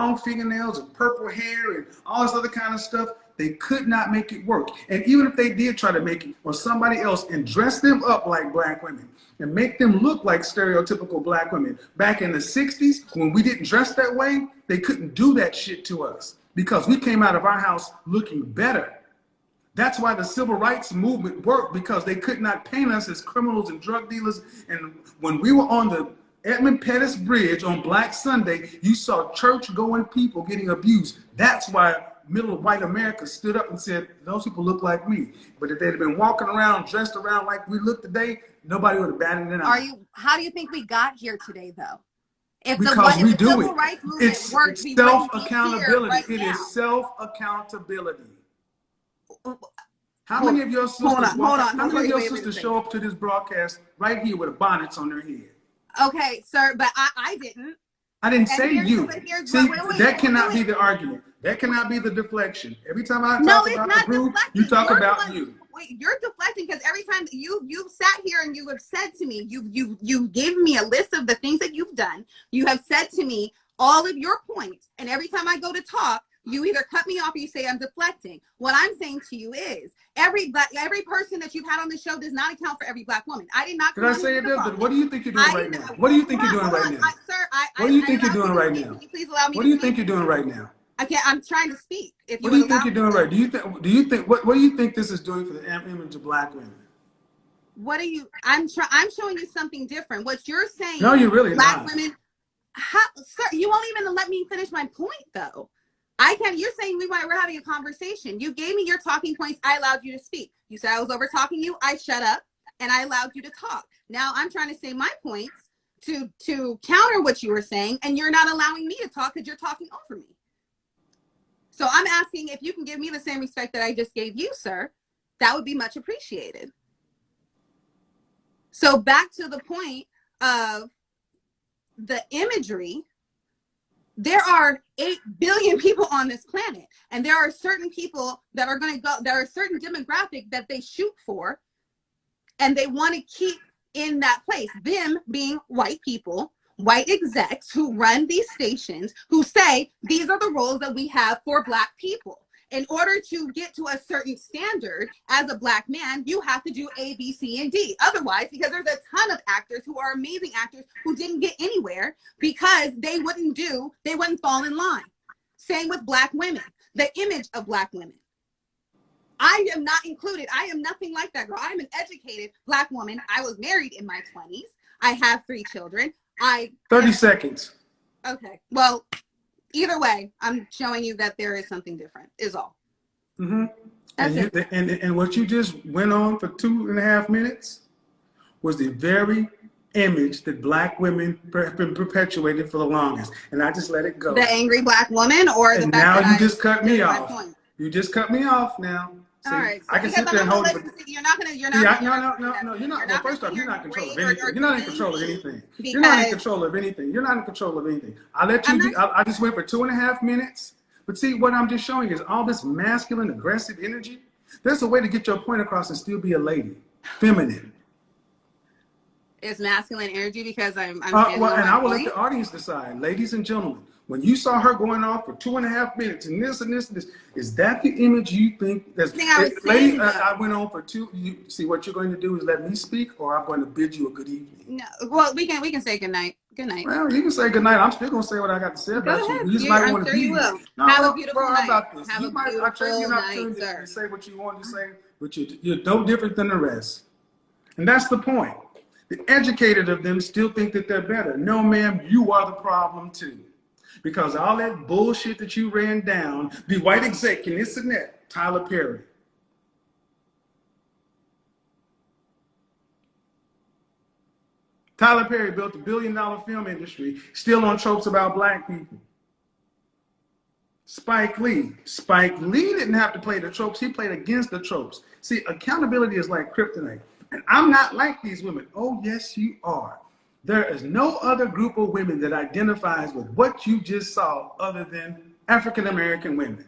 long fingernails and purple hair and all this other kind of stuff. They could not make it work. And even if they did try to make it, or somebody else, and dress them up like black women and make them look like stereotypical black women, back in the 60s, when we didn't dress that way, they couldn't do that shit to us because we came out of our house looking better. That's why the civil rights movement worked, because they could not paint us as criminals and drug dealers. And when we were on the Edmund Pettus Bridge on Black Sunday, you saw church-going people getting abused. That's why middle white America stood up and said, those people look like me. But if they'd have been walking around, dressed around like we look today, nobody would have batted an eye. How do you think we got here today, though? If because the civil rights movement it's worked, self-accountability. Right it now. Is self-accountability. How many of your sisters, how many of your sisters show up to this broadcast right here with bonnets on their head? Okay, sir, but I didn't. I didn't say you. See, that cannot be the argument. That cannot be the deflection. Every time I talk about the group, you talk about you. Wait, you're deflecting because every time you've sat here and you have said to me, you gave me a list of the things that you've done. You have said to me all of your points, and every time I go to talk, you either cut me off or you say I'm deflecting. What I'm saying to you is every person that you've had on the show does not account for every black woman. I did not. Did I say it does? What do you think you're doing right now? What do you think you're doing right now? Sir, what do you think you're doing right now? Please allow me. What do you think you're doing right now? I'm trying to speak. What do you think you're doing right? Do you think what do you think this is doing for the image of black women? What are you? I'm showing you something different. What you're saying? No, you're really black not. Women. Sir, you won't even let me finish my point though. I can't. You're saying we're having a conversation. You gave me your talking points. I allowed you to speak. You said I was over talking you. I shut up and I allowed you to talk. Now I'm trying to say my points to counter what you were saying, and you're not allowing me to talk because you're talking over me. So I'm asking if you can give me the same respect that I just gave you, sir. That would be much appreciated. So back to the point of the imagery. There are 8 billion people on this planet, and there are certain people that are going to go, there are certain demographic that they shoot for, and they want to keep in that place. Them being white people, white execs who run these stations, who say, these are the roles that we have for black people. In order to get to a certain standard as a black man, you have to do A, B, C, and D. Otherwise, because there's a ton of actors who are amazing actors who didn't get anywhere because they wouldn't fall in line. Same with black women, the image of black women. I am not included. I am nothing like that girl. I'm an educated black woman. I was married in my 20s. I have 3 children. 30 seconds. Okay, well, either way, I'm showing you that there is something different, is all. Mm-hmm. And what you just went on for 2.5 minutes was the very image that black women have been perpetuated for the longest. And I just let it go. The angry black woman, or the fact now that you just cut me off. You just cut me off now. See, all right. So I can sit there and hold it. You're not gonna. No. You're not. Well, first off, you're not in control of anything. You're not in control of anything. You're not in control of anything. You're not in control of anything. I let you. I just went for 2.5 minutes. But see, what I'm just showing is all this masculine, aggressive energy. There's a way to get your point across and still be a lady, feminine. It's masculine energy because I'm well, and I will let the audience decide, ladies and gentlemen. When you saw her going off for 2.5 minutes and this and this and this, is that the image you think? That's, lady, I went on for 2. You see, what you're going to do is let me speak, or I'm going to bid you a good evening. No, well, we can say good night. Good night. Well, you can say good night. I'm still going to say what I got to say about you. You just might want to be. You will. No, have a beautiful night. About this. Have you a might, beautiful I trade you an opportunity to say what you want to say, but you're no different than the rest. And that's the point. The educated of them still think that they're better. No, ma'am, you are the problem too. Because all that bullshit that you ran down, the white exec and this and that, Tyler Perry. Tyler Perry built a $1 billion film industry, still on tropes about black people. Spike Lee didn't have to play the tropes, he played against the tropes. See, accountability is like kryptonite. And I'm not like these women. Oh, yes, you are. There is no other group of women that identifies with what you just saw other than African-American women.